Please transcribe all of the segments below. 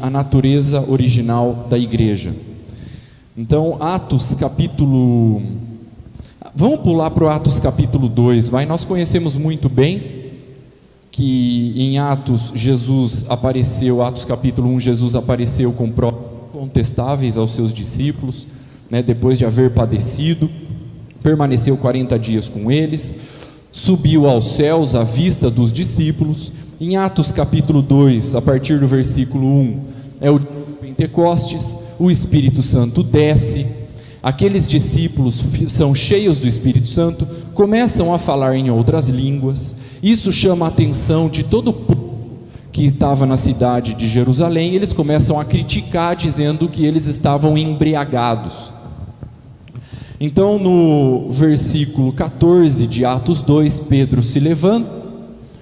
a natureza original da igreja. Então, Atos capítulo... Vamos pular para o Atos capítulo 2, vai? Nós conhecemos muito bem que em Atos Jesus apareceu, Atos capítulo 1, Jesus apareceu com provas incontestáveis aos seus discípulos, né, depois de haver padecido, permaneceu 40 dias com eles, subiu aos céus à vista dos discípulos. Em Atos capítulo 2, a partir do versículo 1, é o dia de Pentecostes, o Espírito Santo desce, aqueles discípulos são cheios do Espírito Santo, começam a falar em outras línguas. Isso chama a atenção de todo o povo que estava na cidade de Jerusalém. Eles começam a criticar, dizendo que eles estavam embriagados. Então, no versículo 14 de Atos 2, Pedro se levanta,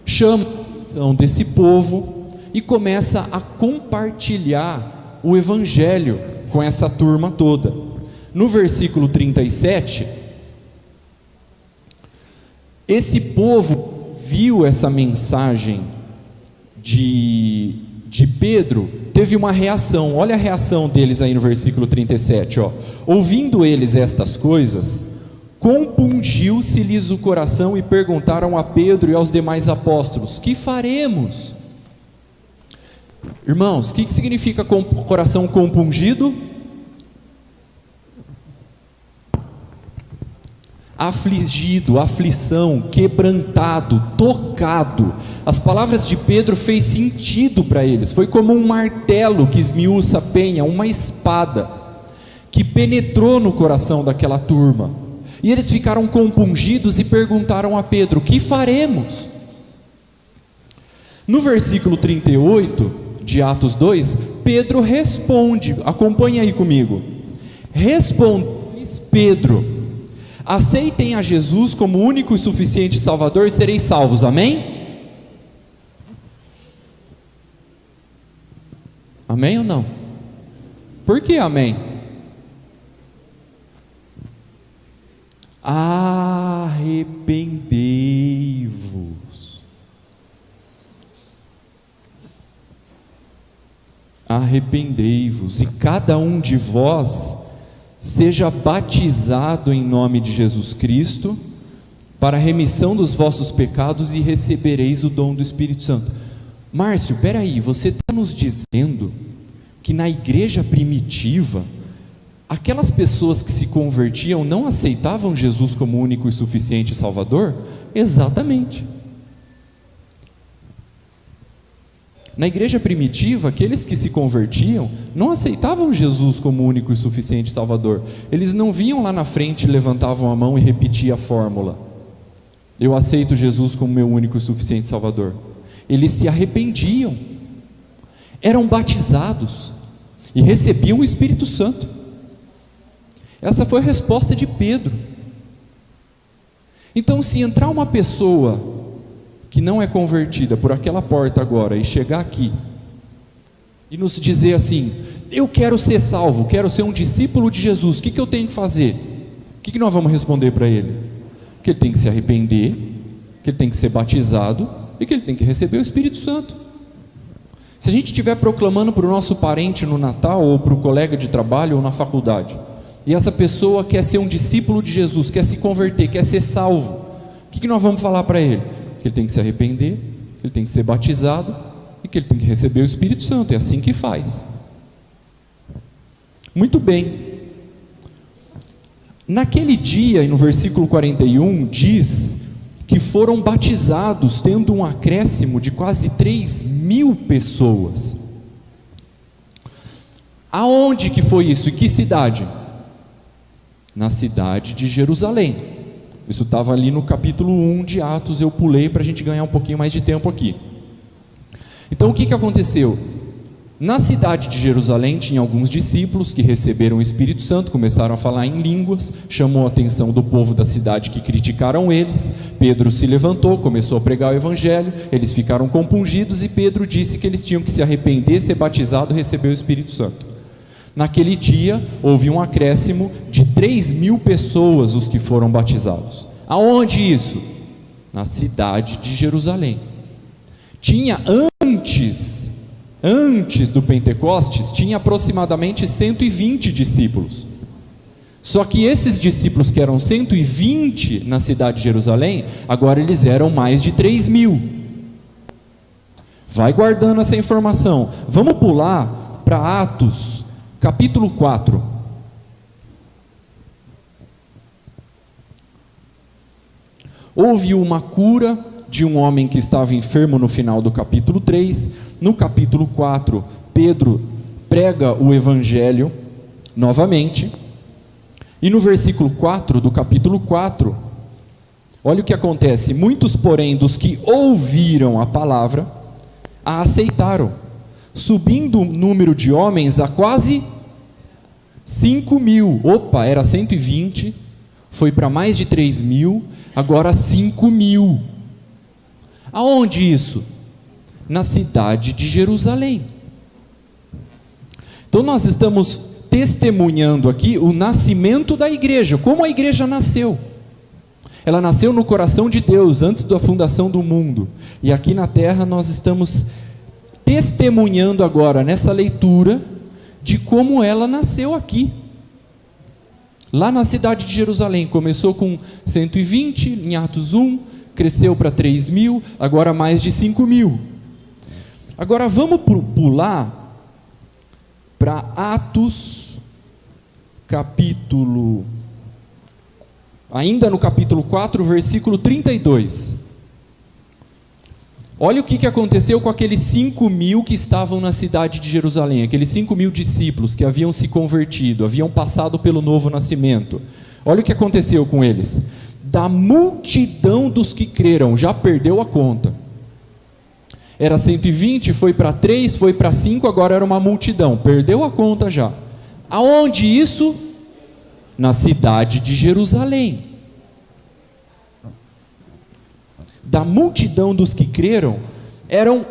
chama a atenção desse povo e começa a compartilhar o evangelho com essa turma toda. No versículo 37, esse povo viu essa mensagem de Pedro, teve uma reação. Olha a reação deles aí no versículo 37, ó. Ouvindo eles estas coisas, compungiu-se-lhes o coração e perguntaram a Pedro e aos demais apóstolos: que faremos? Irmãos, o que significa coração compungido? Afligido, aflição, quebrantado, tocado. As palavras de Pedro fez sentido para eles, foi como um martelo que esmiuça a penha, uma espada que penetrou no coração daquela turma, e eles ficaram compungidos e perguntaram a Pedro: que faremos? No versículo 38 de Atos 2, Pedro responde, acompanha aí comigo. Responde-lhes Pedro: aceitem a Jesus como único e suficiente Salvador e sereis salvos, amém? Amém ou não? Por que amém? Arrependei-vos. Arrependei-vos, e cada um de vós seja batizado em nome de Jesus Cristo, para a remissão dos vossos pecados, e recebereis o dom do Espírito Santo. Márcio, peraí, você está nos dizendo que na igreja primitiva, aquelas pessoas que se convertiam não aceitavam Jesus como único e suficiente Salvador? Exatamente. Na igreja primitiva, aqueles que se convertiam não aceitavam Jesus como único e suficiente Salvador. Eles não vinham lá na frente, levantavam a mão e repetiam a fórmula: eu aceito Jesus como meu único e suficiente Salvador. Eles se arrependiam, eram batizados e recebiam o Espírito Santo. Essa foi a resposta de Pedro. Então, se entrar uma pessoa que não é convertida por aquela porta agora, e chegar aqui e nos dizer assim: eu quero ser salvo, quero ser um discípulo de Jesus, o que eu tenho que fazer? O que nós vamos responder para ele? Que ele tem que se arrepender, que ele tem que ser batizado e que ele tem que receber o Espírito Santo. Se a gente estiver proclamando para o nosso parente no Natal, ou para o colega de trabalho, ou na faculdade, e essa pessoa quer ser um discípulo de Jesus, quer se converter, quer ser salvo, o que nós vamos falar para ele? Que ele tem que se arrepender, que ele tem que ser batizado e que ele tem que receber o Espírito Santo. É assim que faz. Muito bem. Naquele dia, e no versículo 41, diz que foram batizados, tendo um acréscimo de quase 3.000 pessoas. Aonde que foi isso? Em que cidade? Na cidade de Jerusalém. Isso estava ali no capítulo 1 de Atos, eu pulei para a gente ganhar um pouquinho mais de tempo aqui. Então, o que aconteceu? Na cidade de Jerusalém tinha alguns discípulos que receberam o Espírito Santo, começaram a falar em línguas, chamou a atenção do povo da cidade que criticaram eles. Pedro se levantou, começou a pregar o evangelho, eles ficaram compungidos e Pedro disse que eles tinham que se arrepender, ser batizado e receber o Espírito Santo. Naquele dia houve um acréscimo de 3.000 pessoas os que foram batizados. Aonde isso? Na cidade de Jerusalém. Tinha Antes do Pentecostes, tinha aproximadamente 120 discípulos. Só que esses discípulos, que eram 120 na cidade de Jerusalém, agora eles eram mais de 3.000. Vai guardando essa informação. Vamos pular para Atos, capítulo 4. Houve uma cura de um homem que estava enfermo no final do capítulo 3. No capítulo 4, Pedro prega o evangelho novamente. E no versículo 4 do capítulo 4, olha o que acontece: muitos, porém, dos que ouviram a palavra, a aceitaram, subindo o número de homens a quase 5.000. Opa, era 120, foi para mais de 3.000, agora 5.000. Aonde isso? Na cidade de Jerusalém. Então nós estamos testemunhando aqui o nascimento da igreja, como a igreja nasceu. Ela nasceu no coração de Deus, antes da fundação do mundo, e aqui na terra nós estamos testemunhando agora, nessa leitura, de como ela nasceu aqui, lá na cidade de Jerusalém. Começou com 120, em Atos 1, cresceu para 3.000, agora mais de 5.000. Agora vamos pular para Atos, ainda no capítulo 4, versículo 32. Olha o que aconteceu com aqueles 5.000 que estavam na cidade de Jerusalém, aqueles 5.000 discípulos que haviam se convertido, haviam passado pelo novo nascimento. Olha o que aconteceu com eles. Da multidão dos que creram, já perdeu a conta. Era 120, foi para 3, foi para 5, agora era uma multidão, perdeu a conta já. Aonde isso? Na cidade de Jerusalém. Da multidão dos que creram, eram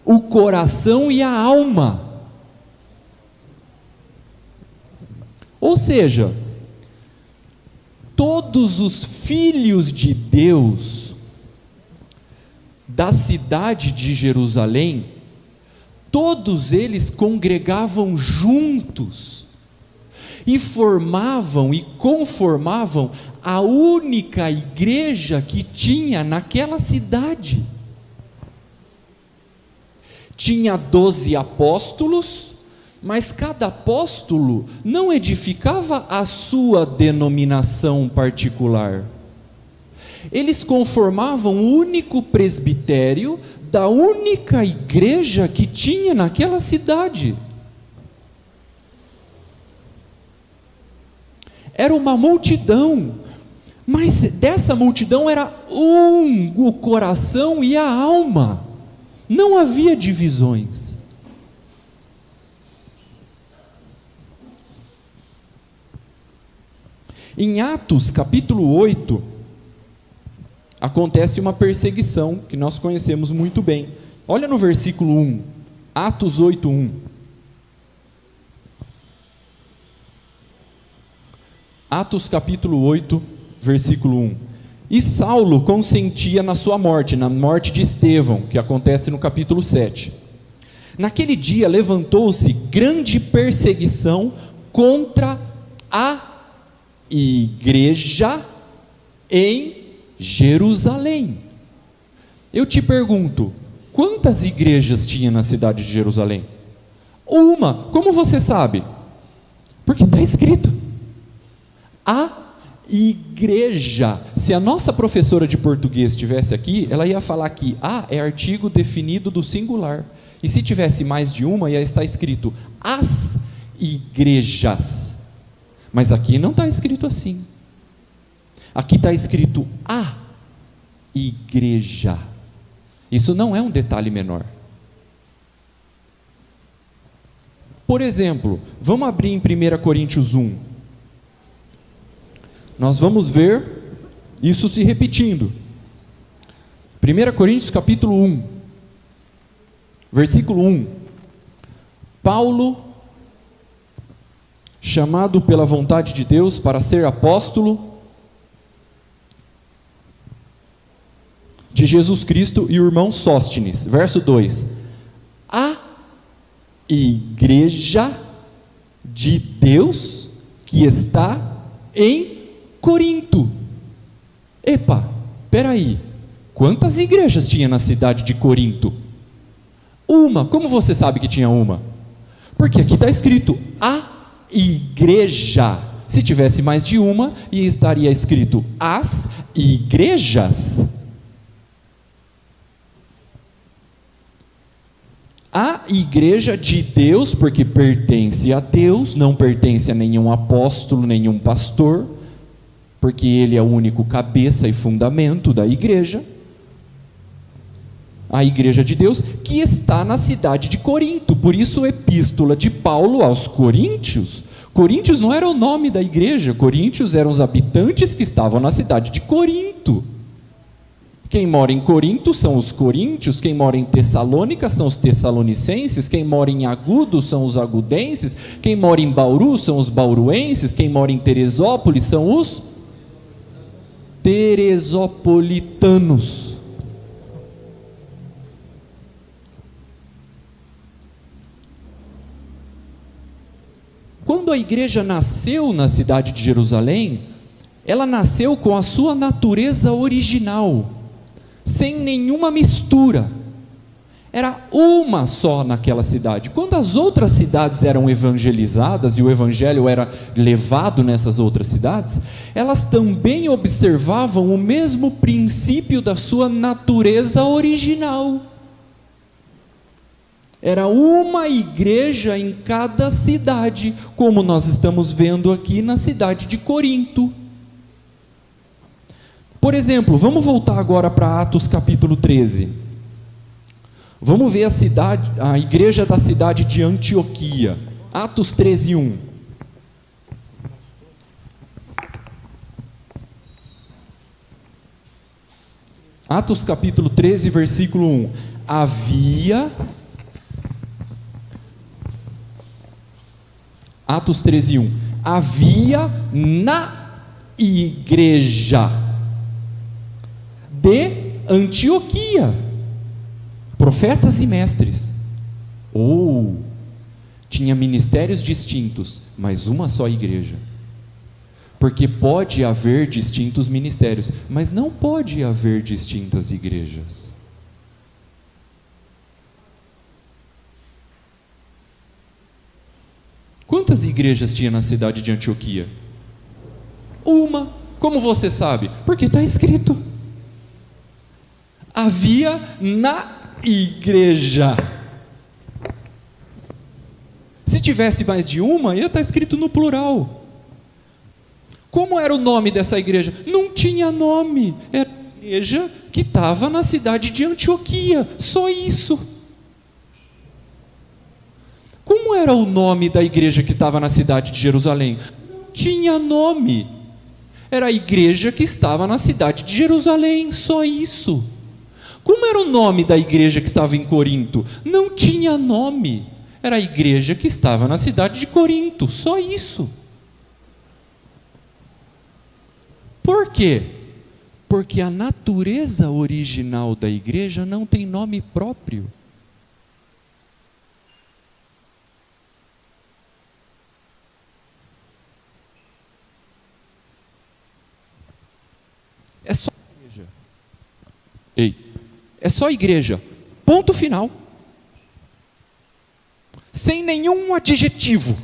o coração e a alma. Ou seja, todos os filhos de Deus da cidade de Jerusalém, todos eles congregavam juntos e formavam e conformavam a única igreja que tinha naquela cidade. Tinha 12 apóstolos, mas cada apóstolo não edificava a sua denominação particular. Eles conformavam o único presbitério da única igreja que tinha naquela cidade. Era uma multidão, mas dessa multidão era o coração e a alma. Não havia divisões. Em Atos capítulo 8, acontece uma perseguição que nós conhecemos muito bem. Olha no versículo 1, Atos 8, 1. Atos capítulo 8, versículo 1. E Saulo consentia na sua morte, na morte de Estevão, que acontece no capítulo 7. Naquele dia levantou-se grande perseguição contra a igreja em Jerusalém. Eu te pergunto, quantas igrejas tinha na cidade de Jerusalém? Uma. Como você sabe? Porque está escrito. A igreja. Se a nossa professora de português estivesse aqui, ela ia falar que a é artigo definido do singular. E se tivesse mais de uma, ia estar escrito as igrejas. Mas aqui não está escrito assim. Aqui está escrito a igreja. Isso não é um detalhe menor. Por exemplo, vamos abrir em 1 Coríntios 1. Nós vamos ver isso se repetindo. 1 Coríntios capítulo 1, versículo 1. Paulo, chamado pela vontade de Deus para ser apóstolo de Jesus Cristo e o irmão Sóstenes. Verso 2: a igreja de Deus que está em Corinto. Epa, peraí, quantas igrejas tinha na cidade de Corinto? Uma. Como você sabe que tinha uma? Porque aqui está escrito a igreja. Se tivesse mais de uma, estaria escrito as igrejas. A igreja de Deus, porque pertence a Deus, não pertence a nenhum apóstolo, nenhum pastor, porque ele é o único cabeça e fundamento da igreja. A igreja de Deus, que está na cidade de Corinto. Por isso, a epístola de Paulo aos Coríntios. Coríntios não era o nome da igreja, Coríntios eram os habitantes que estavam na cidade de Corinto. Quem mora em Corinto são os coríntios, quem mora em Tessalônica são os tessalonicenses, quem mora em Agudo são os agudenses, quem mora em Bauru são os bauruenses, quem mora em Teresópolis são os teresopolitanos. Quando a igreja nasceu na cidade de Jerusalém, ela nasceu com a sua natureza original, sem nenhuma mistura. Era uma só naquela cidade. Quando as outras cidades eram evangelizadas e o evangelho era levado nessas outras cidades, elas também observavam o mesmo princípio da sua natureza original. Era uma igreja em cada cidade, como nós estamos vendo aqui na cidade de Corinto. Por exemplo, vamos voltar agora para Atos capítulo 13. Vamos ver a igreja da cidade de Antioquia. Atos 13, 1. Atos capítulo 13, versículo 1. Atos 13, 1. Havia na igreja de Antioquia profetas e mestres. Tinha ministérios distintos, mas uma só igreja. Porque pode haver distintos ministérios, mas não pode haver distintas igrejas. Quantas igrejas tinha na cidade de Antioquia? Uma. Como você sabe? Porque está escrito. Havia na igreja. Se tivesse mais de uma, ia estar escrito no plural. Como era o nome dessa igreja? Não tinha nome. Era a igreja que estava na cidade de Antioquia. Só isso. Como era o nome da igreja que estava na cidade de Jerusalém? Não tinha nome. Era a igreja que estava na cidade de Jerusalém, só isso. Como era o nome da igreja que estava em Corinto? Não tinha nome. Era a igreja que estava na cidade de Corinto, só isso. Por quê? Porque a natureza original da igreja não tem nome próprio. É só igreja. É só igreja. Ponto final. Sem nenhum adjetivo.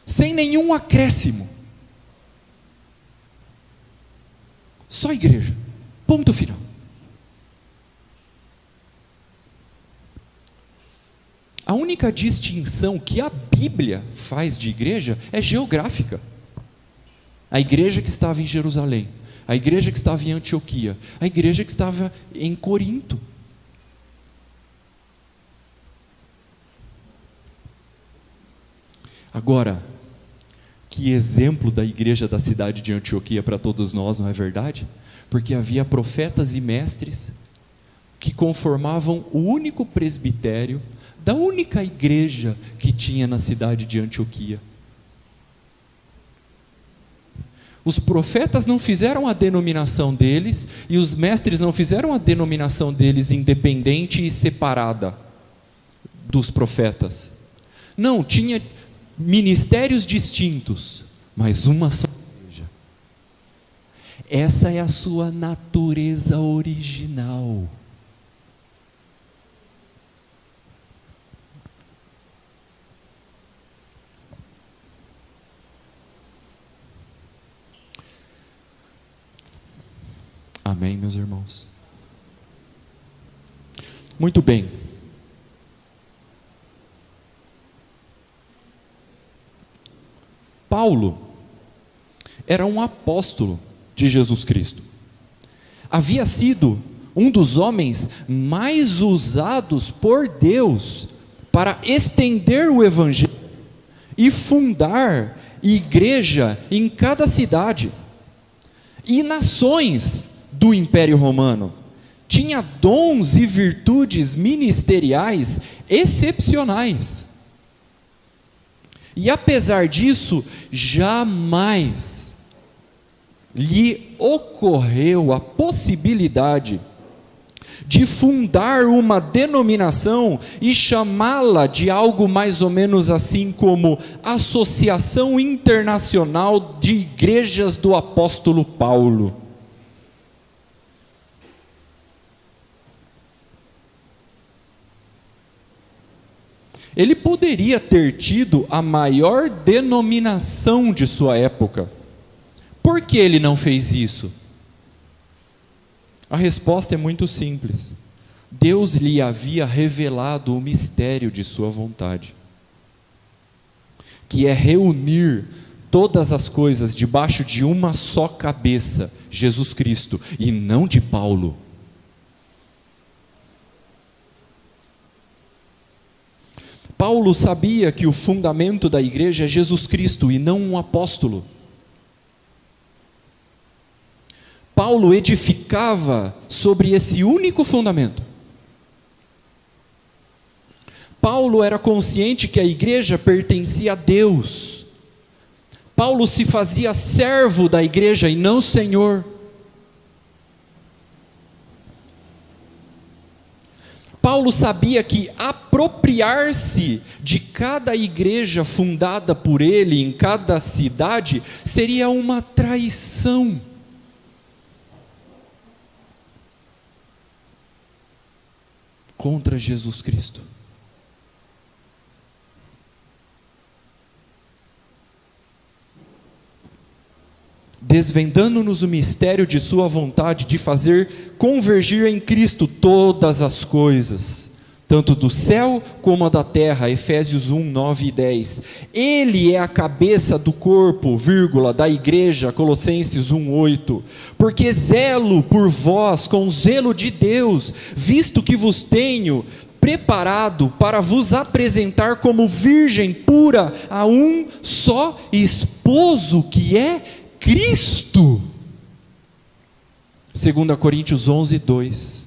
Sem nenhum acréscimo. Só igreja. Ponto final. A única distinção que a Bíblia faz de igreja é geográfica. A igreja que estava em Jerusalém, a igreja que estava em Antioquia, a igreja que estava em Corinto. Agora, que exemplo da igreja da cidade de Antioquia para todos nós, não é verdade? Porque havia profetas e mestres que conformavam o único presbitério da única igreja que tinha na cidade de Antioquia. Os profetas não fizeram a denominação deles, e os mestres não fizeram a denominação deles independente e separada dos profetas. Não, tinha ministérios distintos, mas uma só igreja. Essa é a sua natureza original. Amém, meus irmãos? Muito bem. Paulo era um apóstolo de Jesus Cristo. Havia sido um dos homens mais usados por Deus para estender o evangelho e fundar igreja em cada cidade e nações do Império Romano. Tinha dons e virtudes ministeriais excepcionais. E apesar disso, jamais lhe ocorreu a possibilidade de fundar uma denominação e chamá-la de algo mais ou menos assim como Associação Internacional de Igrejas do Apóstolo Paulo. Ele poderia ter tido a maior denominação de sua época. Por que ele não fez isso? A resposta é muito simples. Deus lhe havia revelado o mistério de sua vontade, que é reunir todas as coisas debaixo de uma só cabeça, Jesus Cristo, e não de Paulo. Paulo sabia que o fundamento da igreja é Jesus Cristo e não um apóstolo. Paulo edificava sobre esse único fundamento. Paulo era consciente que a igreja pertencia a Deus. Paulo se fazia servo da igreja e não senhor. Paulo sabia que apropriar-se de cada igreja fundada por ele em cada cidade seria uma traição. Contra Jesus Cristo. Desvendando-nos o mistério de sua vontade de fazer convergir em Cristo todas as coisas, tanto do céu como a da terra, Efésios 1, 9 e 10. Ele é a cabeça do corpo, da igreja, Colossenses 1, 8. Porque zelo por vós com zelo de Deus, visto que vos tenho preparado para vos apresentar como virgem pura a um só esposo, que é Cristo. 2 Coríntios 11, 2.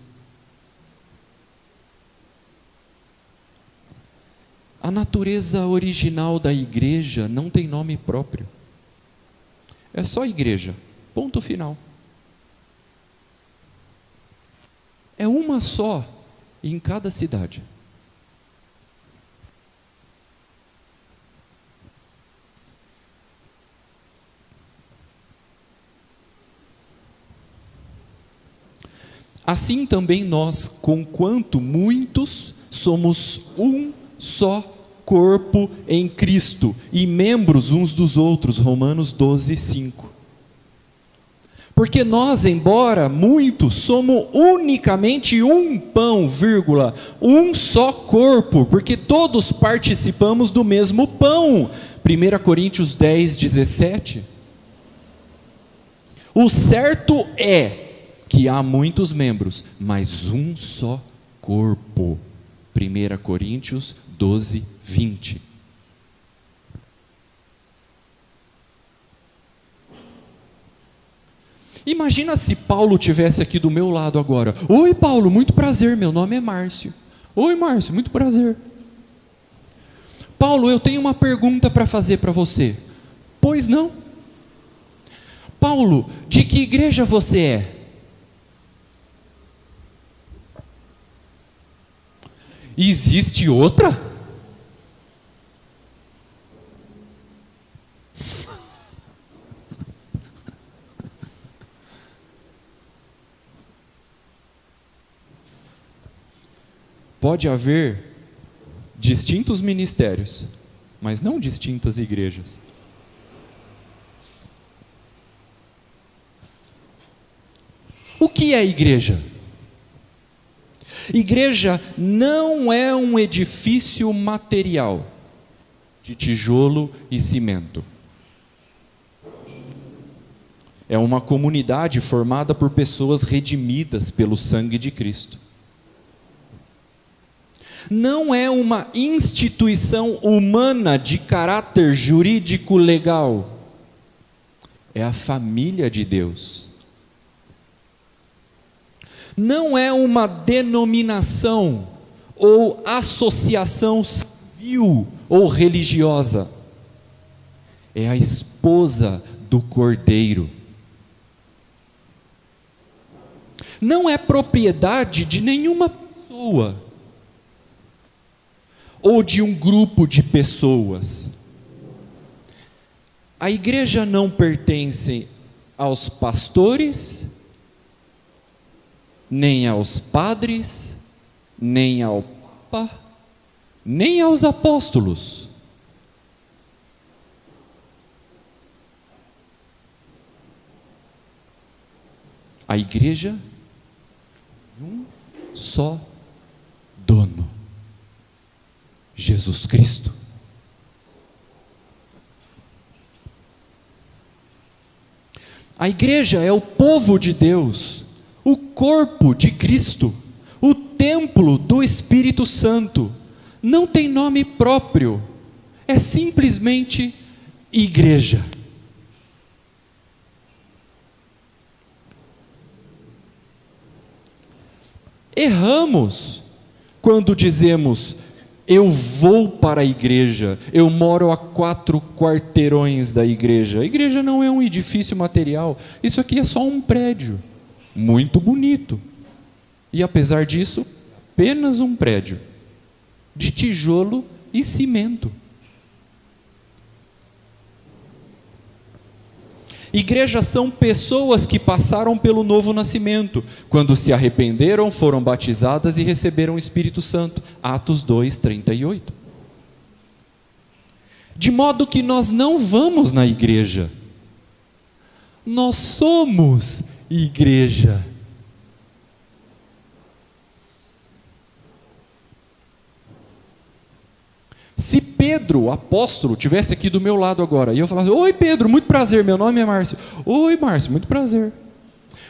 A natureza original da igreja não tem nome próprio. É só igreja. Ponto final. É uma só em cada cidade. Assim também nós, conquanto muitos, somos um só corpo em Cristo, e membros uns dos outros, Romanos 12, 5. Porque nós, embora muitos, somos unicamente um pão, um só corpo, porque todos participamos do mesmo pão. 1 Coríntios 10, 17. O certo é que há muitos membros, mas um só corpo. 1 Coríntios 12, 20. Imagina se Paulo tivesse aqui do meu lado agora. Oi Paulo, muito prazer, meu nome é Márcio. Oi Márcio, muito prazer. Paulo, eu tenho uma pergunta para fazer para você. Pois não? Paulo, de que igreja você é? Existe outra? Pode haver distintos ministérios, mas não distintas igrejas. O que é igreja? Igreja não é um edifício material, de tijolo e cimento. É uma comunidade formada por pessoas redimidas pelo sangue de Cristo. Não é uma instituição humana de caráter jurídico legal. É a família de Deus. Não é uma denominação ou associação civil ou religiosa. É a esposa do Cordeiro. Não é propriedade de nenhuma pessoa ou de um grupo de pessoas. A igreja não pertence aos pastores, nem aos padres, nem ao Papa, nem aos apóstolos. A igreja é um só dono: Jesus Cristo. A igreja é o povo de Deus, o corpo de Cristo, o templo do Espírito Santo. Não tem nome próprio, é simplesmente igreja. Erramos quando dizemos: eu vou para a igreja, eu moro a 4 quarteirões da igreja. A igreja não é um edifício material, isso aqui é só um prédio, muito bonito. E apesar disso, apenas um prédio, de tijolo e cimento. Igrejas são pessoas que passaram pelo novo nascimento, quando se arrependeram, foram batizadas e receberam o Espírito Santo. Atos 2:38. De modo que nós não vamos na igreja, nós somos igreja. Se Pedro, o apóstolo, estivesse aqui do meu lado agora, e eu falasse: oi Pedro, muito prazer, meu nome é Márcio. Oi Márcio, muito prazer.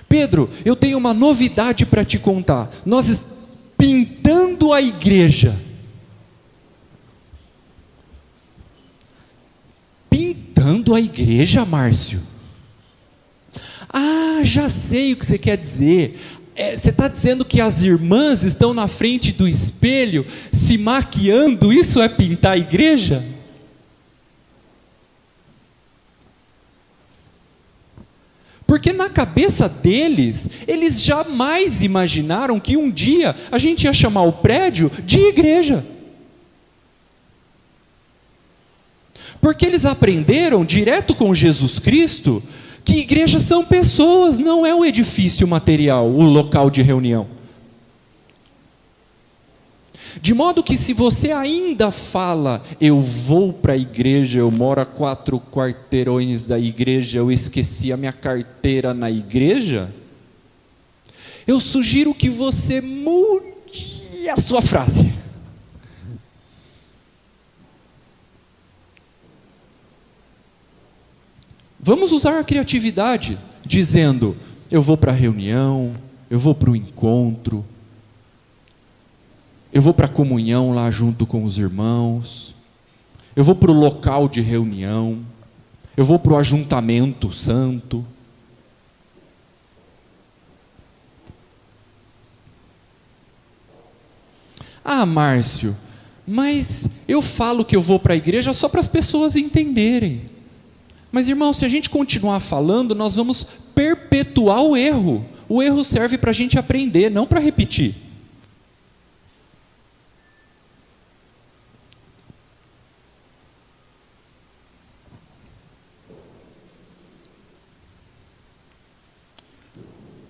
Pedro, eu tenho uma novidade para te contar. Nós estamos pintando a igreja. Pintando a igreja, Márcio? Ah, já sei o que você quer dizer. Você está dizendo que as irmãs estão na frente do espelho se maquiando? Isso é pintar a igreja? Porque na cabeça deles, eles jamais imaginaram que um dia a gente ia chamar o prédio de igreja. Porque eles aprenderam direto com Jesus Cristo que igrejas são pessoas, não é um edifício material, o local de reunião. De modo que se você ainda fala: eu vou para a igreja, eu moro a 4 quarteirões da igreja, eu esqueci a minha carteira na igreja, eu sugiro que você mude a sua frase. Vamos usar a criatividade, dizendo: eu vou para a reunião, eu vou para o encontro, eu vou para a comunhão lá junto com os irmãos, eu vou para o local de reunião, eu vou para o ajuntamento santo. Ah, Márcio, mas eu falo que eu vou para a igreja só para as pessoas entenderem. Mas, irmão, se a gente continuar falando, nós vamos perpetuar o erro. O erro serve para a gente aprender, não para repetir.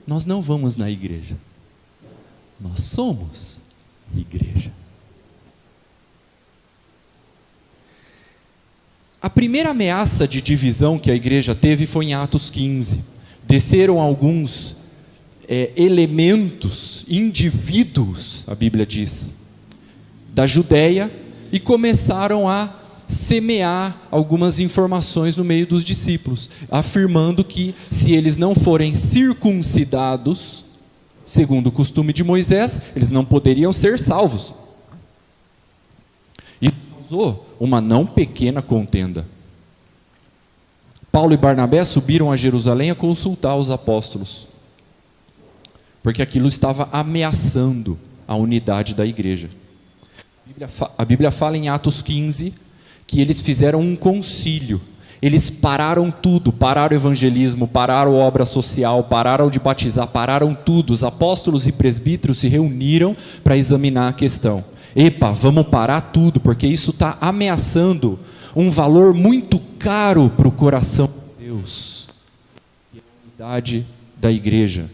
Nós não vamos na igreja. Nós somos igreja. A primeira ameaça de divisão que a igreja teve foi em Atos 15. Desceram alguns elementos, indivíduos, a Bíblia diz, da Judéia e começaram a semear algumas informações no meio dos discípulos, afirmando que se eles não forem circuncidados, segundo o costume de Moisés, eles não poderiam ser salvos. Isso causou uma não pequena contenda. Paulo e Barnabé subiram a Jerusalém a consultar os apóstolos, porque aquilo estava ameaçando a unidade da igreja. A Bíblia fala em Atos 15 que eles fizeram um concílio. Eles pararam tudo, pararam o evangelismo, pararam a obra social, pararam de batizar, pararam tudo. Os apóstolos e presbíteros se reuniram para examinar a questão. Epa, vamos parar tudo, porque isso está ameaçando um valor muito caro para o coração de Deus, e a unidade da igreja.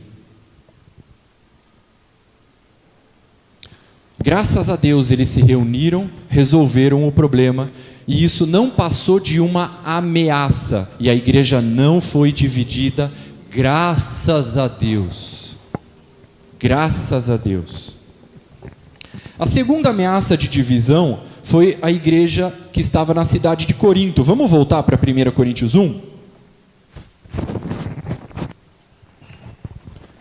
Graças a Deus eles se reuniram, resolveram o problema, e isso não passou de uma ameaça, e a igreja não foi dividida, graças a Deus. Graças a Deus. A segunda ameaça de divisão foi a igreja que estava na cidade de Corinto. Vamos voltar para 1 Coríntios 1?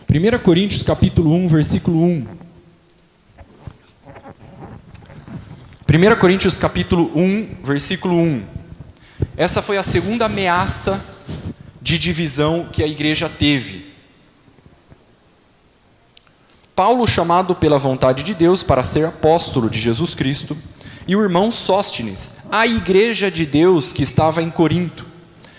1 Coríntios capítulo 1, versículo 1. 1 Coríntios capítulo 1, versículo 1. Essa foi a segunda ameaça de divisão que a igreja teve. Paulo, chamado pela vontade de Deus para ser apóstolo de Jesus Cristo, e o irmão Sóstenes, a igreja de Deus que estava em Corinto,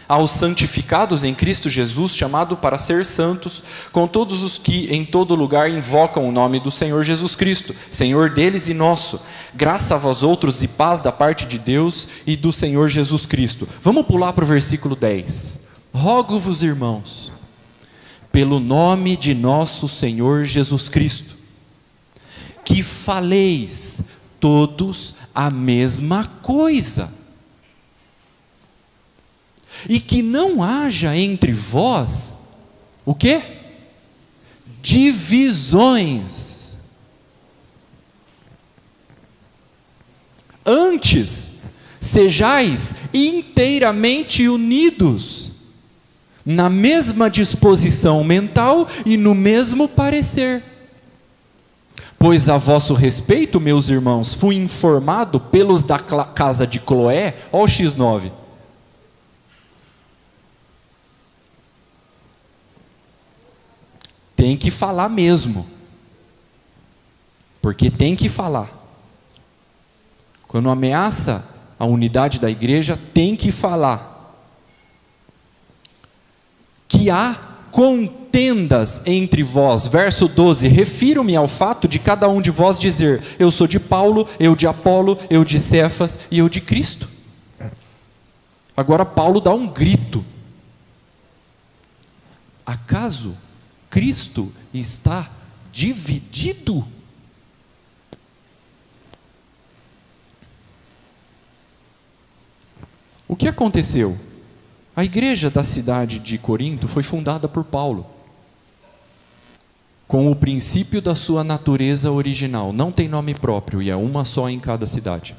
aos santificados em Cristo Jesus, chamado para ser santos, com todos os que em todo lugar invocam o nome do Senhor Jesus Cristo, Senhor deles e nosso, graça a vós outros e paz da parte de Deus e do Senhor Jesus Cristo. Vamos pular para o versículo 10. Rogo-vos, irmãos, pelo nome de nosso Senhor Jesus Cristo, que faleis todos a mesma coisa, e que não haja entre vós, o quê? Divisões. Antes, sejais inteiramente unidos, na mesma disposição mental e no mesmo parecer. Pois a vosso respeito, meus irmãos, fui informado pelos da casa de Cloé, ó o X9, tem que falar mesmo, porque tem que falar. Quando ameaça a unidade da igreja, tem que falar. Que há contendas entre vós, verso 12, refiro-me ao fato de cada um de vós dizer, eu sou de Paulo, eu de Apolo, eu de Cefas e eu de Cristo. Agora Paulo dá um grito. Acaso Cristo está dividido? O que aconteceu? A igreja da cidade de Corinto foi fundada por Paulo, com o princípio da sua natureza original. Não tem nome próprio e é uma só em cada cidade.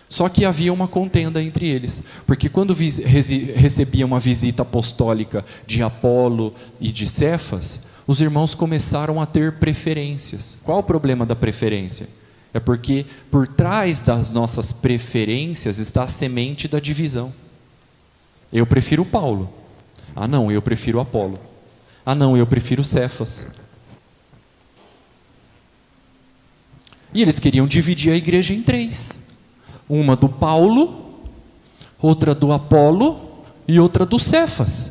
Só que havia uma contenda entre eles, porque quando recebia uma visita apostólica de Apolo e de Cefas, os irmãos começaram a ter preferências. Qual o problema da preferência? É porque por trás das nossas preferências está a semente da divisão. Eu prefiro Paulo. Ah não, eu prefiro Apolo. Ah não, eu prefiro Cefas. E eles queriam dividir a igreja em três. Uma do Paulo, outra do Apolo e outra do Cefas.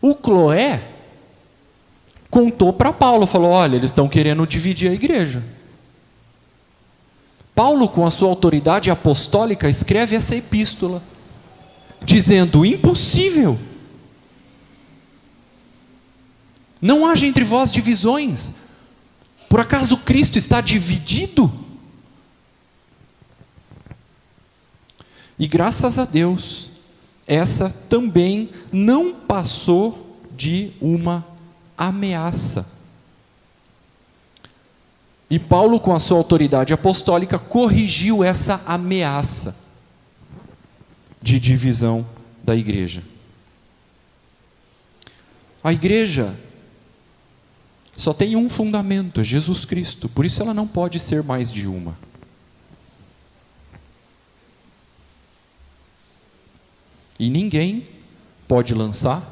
O Cloé contou para Paulo, falou: olha, eles estão querendo dividir a igreja. Paulo, com a sua autoridade apostólica, escreve essa epístola, dizendo: impossível, não haja entre vós divisões, por acaso Cristo está dividido? E graças a Deus, essa também não passou de uma ameaça. E Paulo, com a sua autoridade apostólica, corrigiu essa ameaça de divisão da igreja. A igreja só tem um fundamento, é Jesus Cristo, por isso ela não pode ser mais de uma. E ninguém pode lançar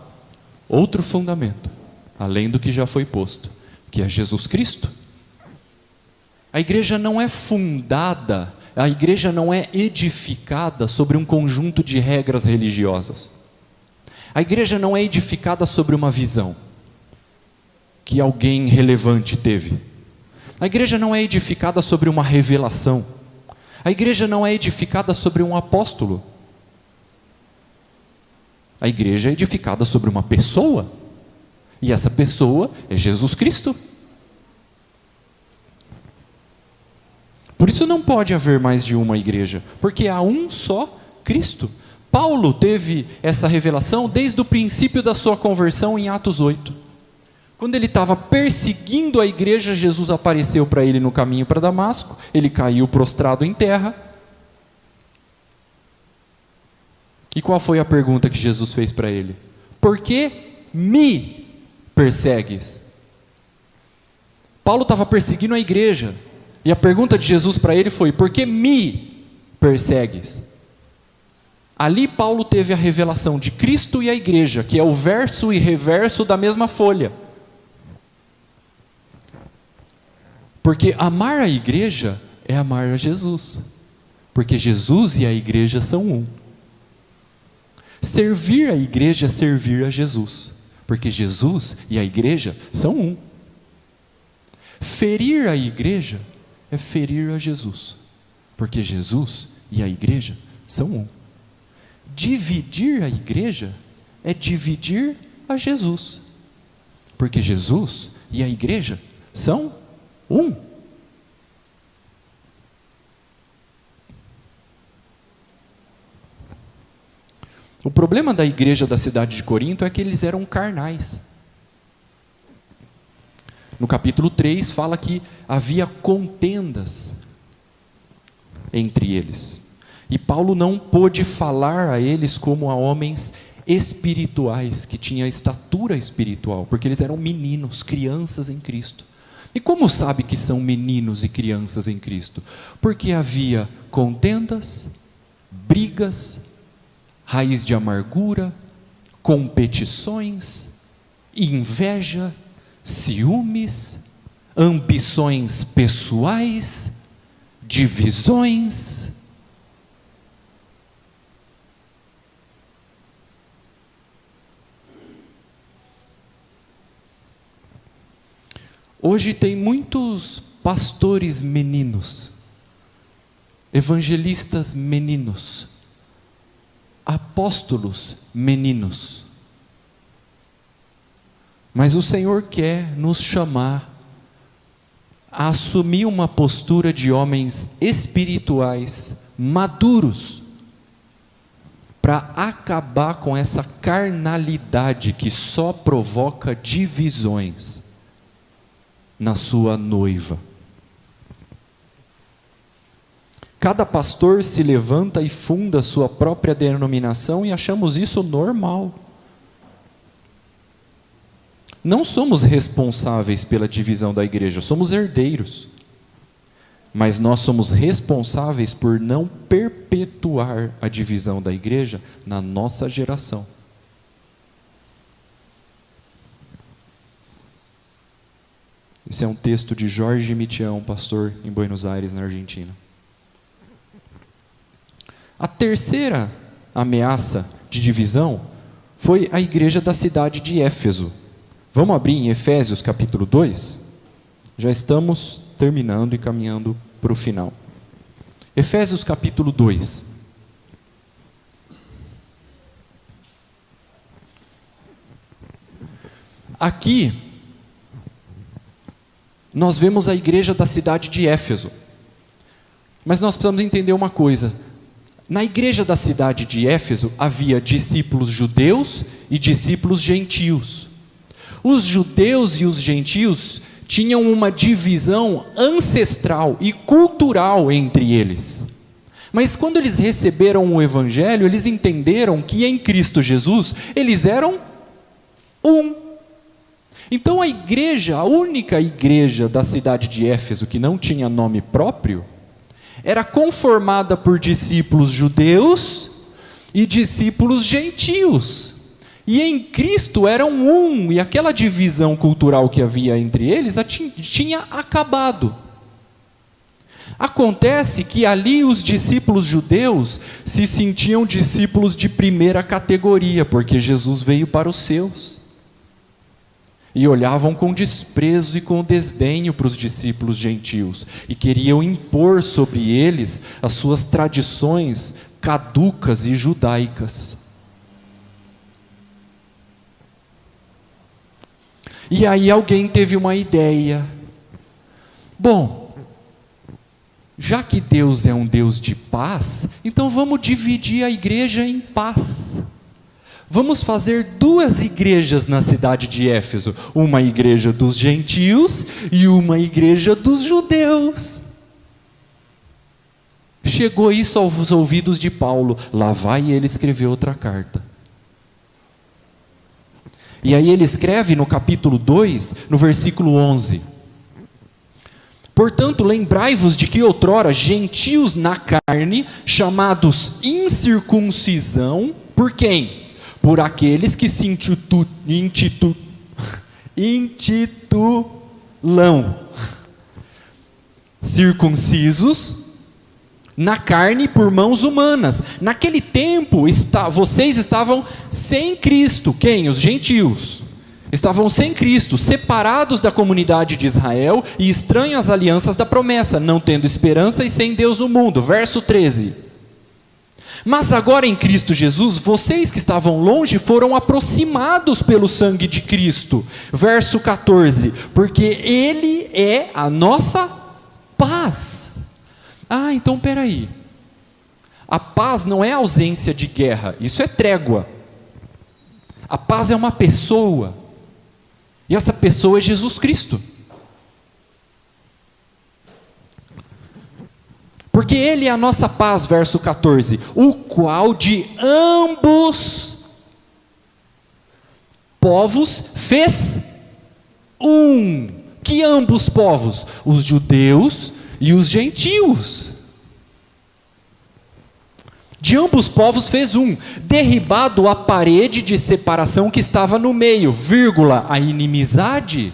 outro fundamento, além do que já foi posto, que é Jesus Cristo. A igreja não é fundada, a igreja não é edificada sobre um conjunto de regras religiosas. A igreja não é edificada sobre uma visão que alguém relevante teve. A igreja não é edificada sobre uma revelação. A igreja não é edificada sobre um apóstolo. A igreja é edificada sobre uma pessoa, e essa pessoa é Jesus Cristo. Por isso não pode haver mais de uma igreja, porque há um só Cristo. Paulo teve essa revelação desde o princípio da sua conversão em Atos 8. Quando ele estava perseguindo a igreja, Jesus apareceu para ele no caminho para Damasco, ele caiu prostrado em terra. E qual foi a pergunta que Jesus fez para ele? Por que me persegues? Paulo estava perseguindo a igreja, e a pergunta de Jesus para ele foi: por que me persegues? Ali Paulo teve a revelação de Cristo e a igreja, que é o verso e reverso da mesma folha. Porque amar a igreja é amar a Jesus, porque Jesus e a igreja são um. Servir a igreja é servir a Jesus, porque Jesus e a igreja são um. Ferir a igreja é ferir a Jesus, porque Jesus e a igreja são um. Dividir a igreja é dividir a Jesus, porque Jesus e a igreja são um. O problema da igreja da cidade de Corinto é que eles eram carnais. No capítulo 3 fala que havia contendas entre eles. E Paulo não pôde falar a eles como a homens espirituais, que tinham estatura espiritual, porque eles eram meninos, crianças em Cristo. E como sabe que são meninos e crianças em Cristo? Porque havia contendas, brigas, raiz de amargura, competições, inveja, ciúmes, ambições pessoais, divisões. Hoje tem muitos pastores meninos, evangelistas meninos, apóstolos meninos. Mas o Senhor quer nos chamar a assumir uma postura de homens espirituais, maduros, para acabar com essa carnalidade que só provoca divisões na sua noiva. Cada pastor se levanta e funda a sua própria denominação e achamos isso normal. Não somos responsáveis pela divisão da igreja, somos herdeiros. Mas nós somos responsáveis por não perpetuar a divisão da igreja na nossa geração. Esse é um texto de Jorge Mitião, pastor em Buenos Aires, na Argentina. A terceira ameaça de divisão foi a igreja da cidade de Éfeso. Vamos abrir em Efésios capítulo 2? Já estamos terminando e caminhando para o final. Efésios capítulo 2. Aqui, nós vemos a igreja da cidade de Éfeso. Mas nós precisamos entender uma coisa. Na igreja da cidade de Éfeso, havia discípulos judeus e discípulos gentios. Os judeus e os gentios tinham uma divisão ancestral e cultural entre eles. Mas quando eles receberam o Evangelho, eles entenderam que em Cristo Jesus, eles eram um. Então a igreja, a única igreja da cidade de Éfeso que não tinha nome próprio, era conformada por discípulos judeus e discípulos gentios. E em Cristo eram um, e aquela divisão cultural que havia entre eles tinha acabado. Acontece que ali os discípulos judeus se sentiam discípulos de primeira categoria, porque Jesus veio para os seus. E olhavam com desprezo e com desdenho para os discípulos gentios, e queriam impor sobre eles as suas tradições caducas e judaicas. E aí alguém teve uma ideia. Bom, já que Deus é um Deus de paz, então vamos dividir a igreja em paz. Vamos fazer duas igrejas na cidade de Éfeso, uma igreja dos gentios e uma igreja dos judeus. Chegou isso aos ouvidos de Paulo, lá vai ele escrever outra carta. E aí ele escreve no capítulo 2, no versículo 11: portanto, lembrai-vos de que outrora gentios na carne, chamados incircuncisão, por quem? Por aqueles que se intitulam circuncisos na carne por mãos humanas. Naquele tempo, vocês estavam sem Cristo. Quem? Os gentios. Estavam sem Cristo, separados da comunidade de Israel e estranhos às alianças da promessa, não tendo esperança e sem Deus no mundo. Verso 13. Mas agora em Cristo Jesus, vocês que estavam longe foram aproximados pelo sangue de Cristo. Verso 14. Porque Ele é a nossa paz. Ah, então peraí. A paz não é ausência de guerra, isso é trégua. A paz é uma pessoa. E essa pessoa é Jesus Cristo. Porque Ele é a nossa paz, verso 14, o qual de ambos povos fez um. Que ambos povos? Os judeus e os gentios. De ambos povos fez um, derribado a parede de separação que estava no meio, vírgula, a inimizade.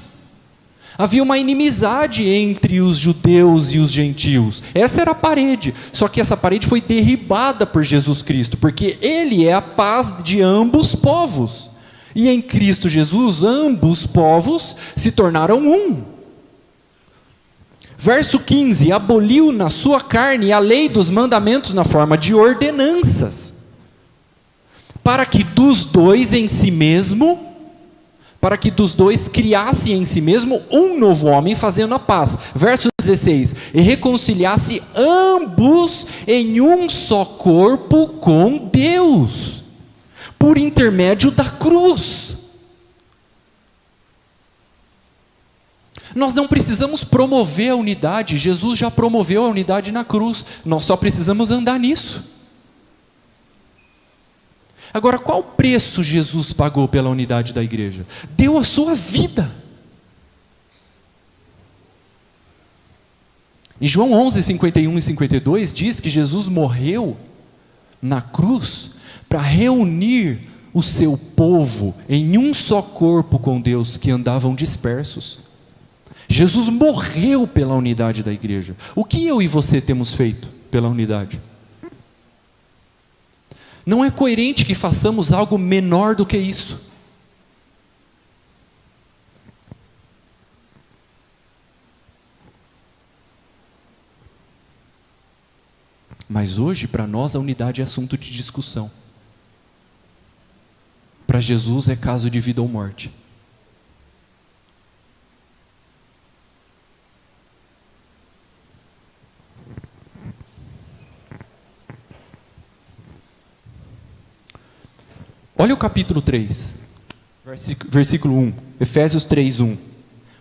Havia uma inimizade entre os judeus e os gentios. Essa era a parede. Só que essa parede foi derribada por Jesus Cristo, porque Ele é a paz de ambos povos. E em Cristo Jesus, ambos povos se tornaram um. Verso 15, aboliu na sua carne a lei dos mandamentos na forma de ordenanças, para que dos dois criasse em si mesmo um novo homem, fazendo a paz. Verso 16, e reconciliasse ambos em um só corpo com Deus, por intermédio da cruz. Nós não precisamos promover a unidade, Jesus já promoveu a unidade na cruz, nós só precisamos andar nisso. Agora, qual preço Jesus pagou pela unidade da igreja? Deu a sua vida. Em João 11, 51 e 52 diz que Jesus morreu na cruz para reunir o seu povo em um só corpo com Deus, que andavam dispersos. Jesus morreu pela unidade da igreja. O que eu e você temos feito pela unidade? Não é coerente que façamos algo menor do que isso. Mas hoje, para nós, a unidade é assunto de discussão. Para Jesus é caso de vida ou morte. Olha o capítulo 3, versículo 1, Efésios 3, 1.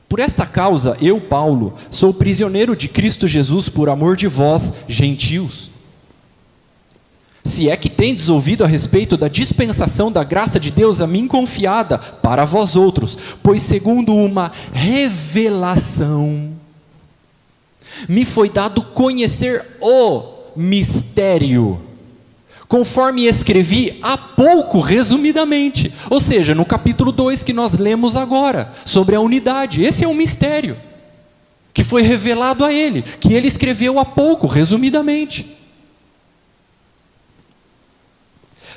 Por esta causa, eu, Paulo, sou prisioneiro de Cristo Jesus por amor de vós, gentios. Se é que tendes ouvido a respeito da dispensação da graça de Deus a mim confiada para vós outros, pois segundo uma revelação, me foi dado conhecer o mistério, conforme escrevi há pouco, resumidamente. Ou seja, no capítulo 2 que nós lemos agora, sobre a unidade. Esse é um mistério, que foi revelado a ele, que ele escreveu há pouco, resumidamente.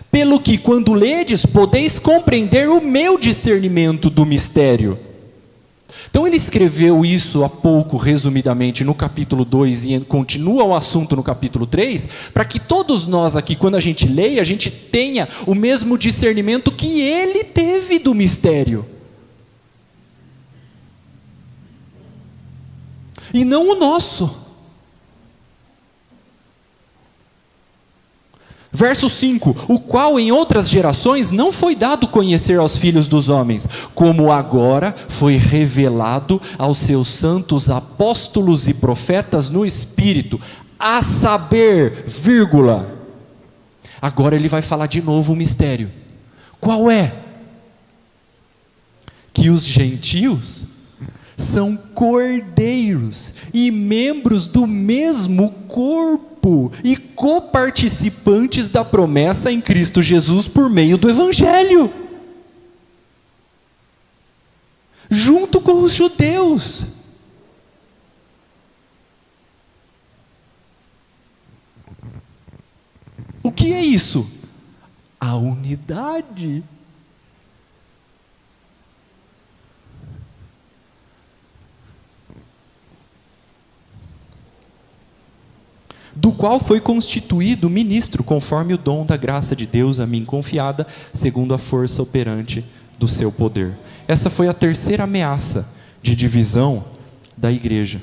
Pelo que, quando ledes, podeis compreender o meu discernimento do mistério. Então ele escreveu isso há pouco, resumidamente, no capítulo 2 e continua o assunto no capítulo 3, para que todos nós aqui, quando a gente leia, a gente tenha o mesmo discernimento que ele teve do mistério. E não o nosso. Verso 5, o qual em outras gerações não foi dado conhecer aos filhos dos homens, como agora foi revelado aos seus santos apóstolos e profetas no Espírito, a saber, vírgula. Agora ele vai falar de novo o mistério. Qual é? Que os gentios são cordeiros e membros do mesmo corpo e coparticipantes da promessa em Cristo Jesus por meio do Evangelho, junto com os judeus. O que é isso? A unidade. Do qual foi constituído ministro, conforme o dom da graça de Deus a mim confiada, segundo a força operante do seu poder. Essa foi a terceira ameaça de divisão da igreja.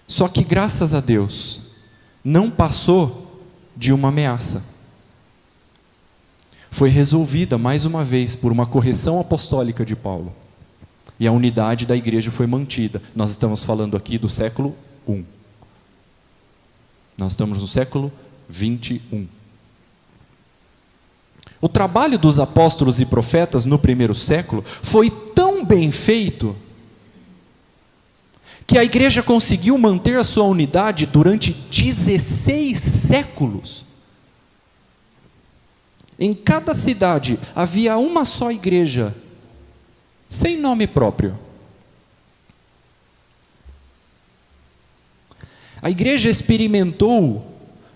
Só que, graças a Deus, não passou de uma ameaça. Foi resolvida, mais uma vez, por uma correção apostólica de Paulo. E a unidade da igreja foi mantida. Nós estamos falando aqui do século I. Nós estamos no século 21. O trabalho dos apóstolos e profetas no primeiro século foi tão bem feito que a igreja conseguiu manter a sua unidade durante 16 séculos. Em cada cidade havia uma só igreja, sem nome próprio. A igreja experimentou,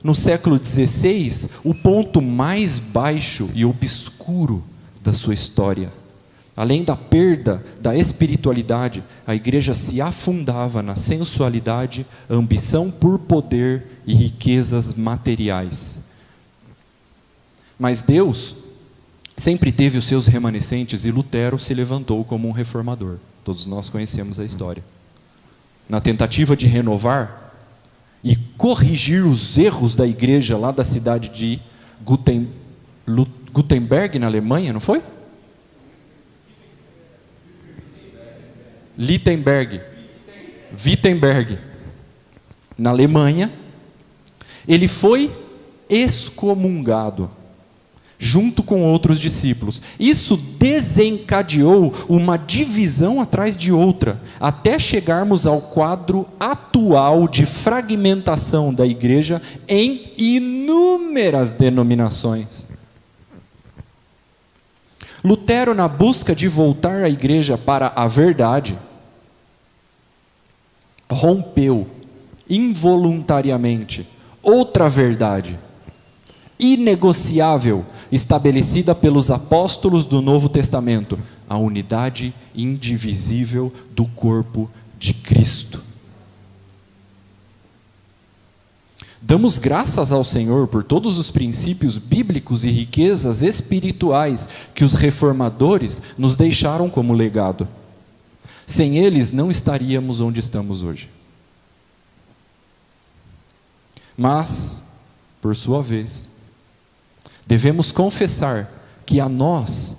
no século XVI, o ponto mais baixo e obscuro da sua história. Além da perda da espiritualidade, a igreja se afundava na sensualidade, ambição por poder e riquezas materiais. Mas Deus sempre teve os seus remanescentes e Lutero se levantou como um reformador. Todos nós conhecemos a história. Na tentativa de renovar e corrigir os erros da igreja lá da cidade de Gutenberg, na Alemanha, não foi? Wittenberg, na Alemanha, ele foi excomungado, junto com outros discípulos. Isso desencadeou uma divisão atrás de outra, até chegarmos ao quadro atual de fragmentação da igreja em inúmeras denominações. Lutero, na busca de voltar a igreja para a verdade, rompeu involuntariamente outra verdade. inegociável estabelecida pelos apóstolos do Novo Testamento: a unidade indivisível do corpo de Cristo. Damos graças ao Senhor por todos os princípios bíblicos e riquezas espirituais que os reformadores nos deixaram como legado. Sem eles, não estaríamos onde estamos hoje. Mas, por sua vez, devemos confessar que a nós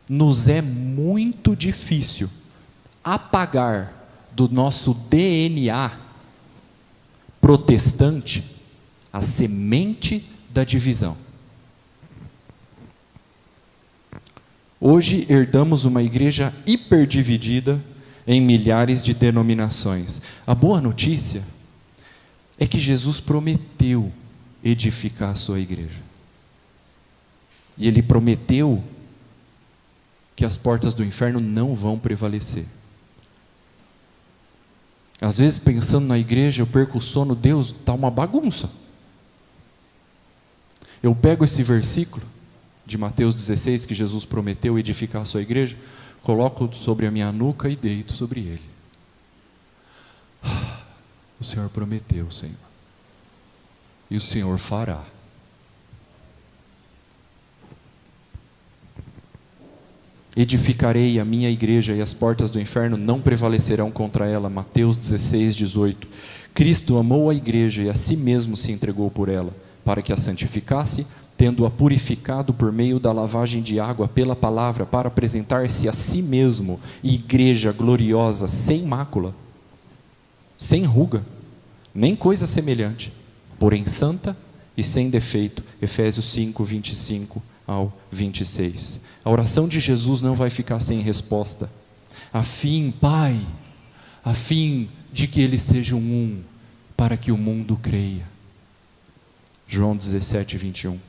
nos é muito difícil apagar do nosso DNA protestante a semente da divisão. Hoje herdamos uma igreja hiperdividida em milhares de denominações. A boa notícia é que Jesus prometeu edificar a sua igreja. E Ele prometeu que as portas do inferno não vão prevalecer. Às vezes, pensando na igreja, eu perco o sono. Deus, está uma bagunça. Eu pego esse versículo de Mateus 16, que Jesus prometeu edificar a sua igreja, coloco sobre a minha nuca e deito sobre ele. O Senhor prometeu, Senhor. E o Senhor fará. Edificarei a minha igreja e as portas do inferno não prevalecerão contra ela. Mateus 16, 18. Cristo amou a igreja e a si mesmo se entregou por ela, para que a santificasse, tendo-a purificado por meio da lavagem de água pela palavra, para apresentar-se a si mesmo, igreja gloriosa, sem mácula, sem ruga, nem coisa semelhante, porém santa e sem defeito. Efésios 5, 25 ao 26. A oração de Jesus não vai ficar sem resposta. A fim, Pai, a fim de que eles sejam um, para que o mundo creia. João 17, 21.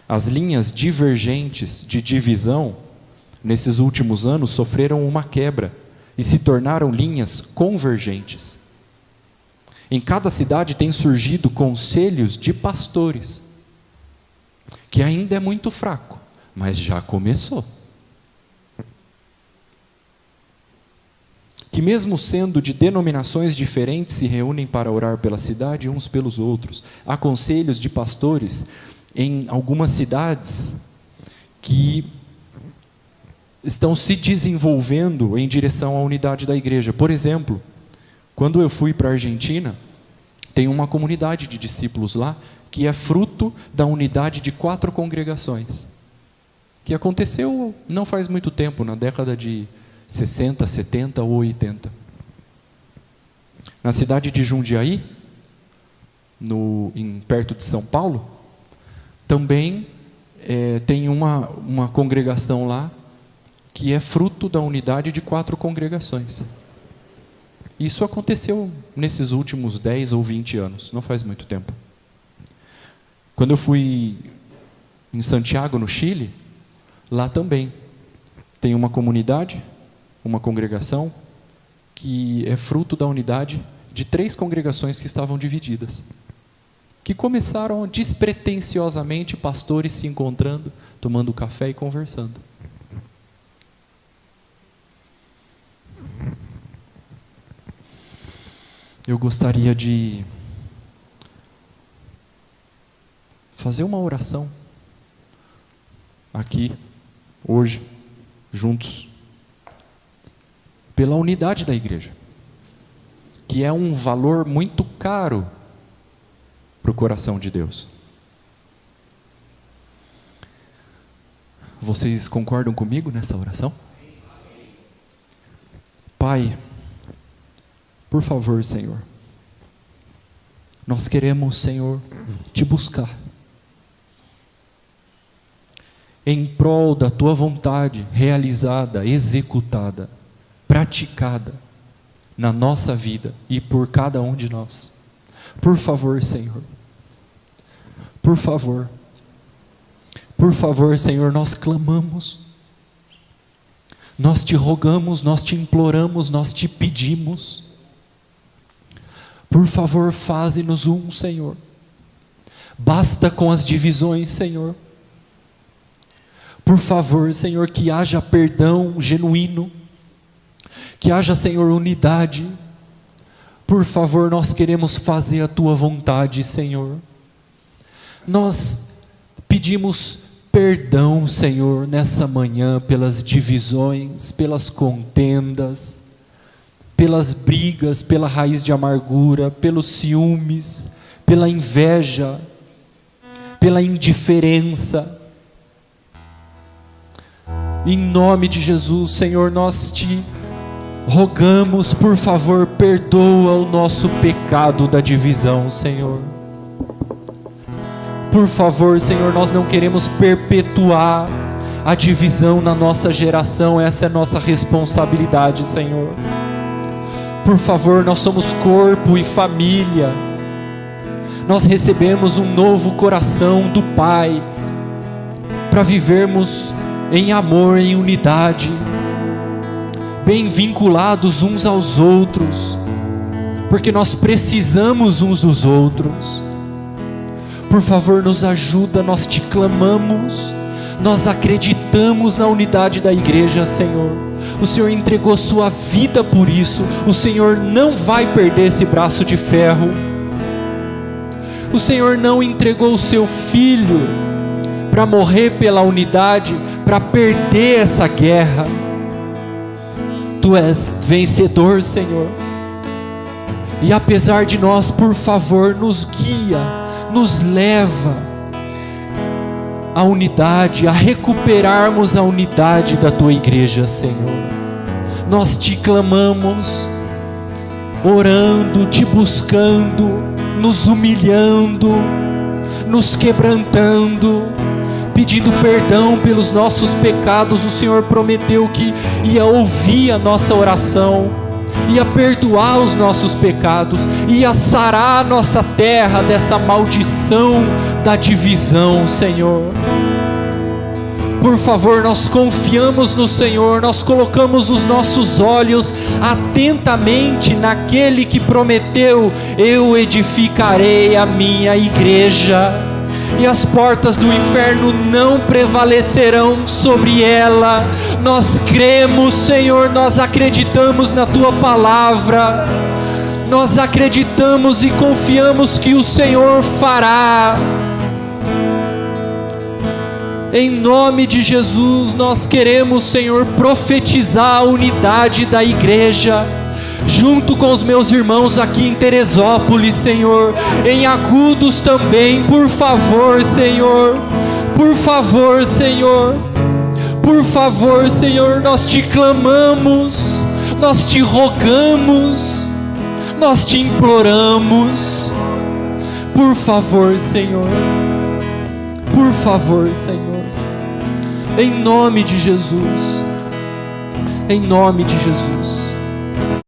As linhas divergentes de divisão, nesses últimos anos, sofreram uma quebra e se tornaram linhas convergentes. Em cada cidade tem surgido conselhos de pastores, que ainda é muito fraco, mas já começou. Que mesmo sendo de denominações diferentes, se reúnem para orar pela cidade uns pelos outros. Há conselhos de pastores em algumas cidades que estão se desenvolvendo em direção à unidade da igreja. Por exemplo, quando eu fui para a Argentina, tem uma comunidade de discípulos lá, que é fruto da unidade de 4 congregações, que aconteceu não faz muito tempo, na década de 60, 70 ou 80. Na cidade de Jundiaí, perto de São Paulo, também tem uma congregação lá, que é fruto da unidade de 4 congregações. Isso aconteceu nesses últimos 10 ou 20 anos, não faz muito tempo. Quando eu fui em Santiago, no Chile, lá também tem uma comunidade, uma congregação, que é fruto da unidade de 3 congregações que estavam divididas, que começaram despretensiosamente, pastores se encontrando, tomando café e conversando. Eu gostaria de fazer uma oração aqui, hoje, juntos, pela unidade da igreja, que é um valor muito caro para o coração de Deus. Vocês concordam comigo nessa oração? Pai, por favor, Senhor, nós queremos, Senhor, te buscar em prol da tua vontade realizada, executada, praticada na nossa vida e por cada um de nós. Por favor, Senhor, por favor, Senhor, nós clamamos, nós te rogamos, nós te imploramos, nós te pedimos. Por favor, faze-nos um, Senhor. Basta com as divisões, Senhor. Por favor, Senhor, que haja perdão genuíno, que haja, Senhor, unidade. Por favor, nós queremos fazer a Tua vontade, Senhor. Nós pedimos perdão, Senhor, nessa manhã, pelas divisões, pelas contendas, pelas brigas, pela raiz de amargura, pelos ciúmes, pela inveja, pela indiferença. Em nome de Jesus, Senhor, nós te rogamos, por favor, perdoa o nosso pecado da divisão, Senhor. Por favor, Senhor, nós não queremos perpetuar a divisão na nossa geração, essa é nossa responsabilidade, Senhor. Por favor, nós somos corpo e família, nós recebemos um novo coração do Pai, para vivermos em amor, em unidade, bem vinculados uns aos outros, porque nós precisamos uns dos outros. Por favor, nos ajuda, nós te clamamos, nós acreditamos na unidade da igreja, Senhor. O Senhor entregou sua vida por isso, o Senhor não vai perder esse braço de ferro. O Senhor não entregou o seu Filho para morrer pela unidade, para perder essa guerra. Tu és vencedor, Senhor. E apesar de nós, por favor, nos guia, nos leva à unidade, a recuperarmos a unidade da Tua igreja, Senhor. Nós te clamamos, orando, te buscando, nos humilhando, nos quebrantando, pedindo perdão pelos nossos pecados. O Senhor prometeu que ia ouvir a nossa oração, ia perdoar os nossos pecados, ia sarar a nossa terra dessa maldição da divisão, Senhor. Por favor, nós confiamos no Senhor, nós colocamos os nossos olhos atentamente naquele que prometeu: eu edificarei a minha igreja, e as portas do inferno não prevalecerão sobre ela. Nós cremos, Senhor, nós acreditamos na Tua palavra, nós acreditamos e confiamos que o Senhor fará. Em nome de Jesus, nós queremos, Senhor, profetizar a unidade da igreja, junto com os meus irmãos aqui em Teresópolis, Senhor, em Agudos também. Por favor, Senhor, por favor, Senhor, por favor, Senhor, nós te clamamos, nós te rogamos, nós te imploramos. Por favor, Senhor, por favor, Senhor, em nome de Jesus, em nome de Jesus.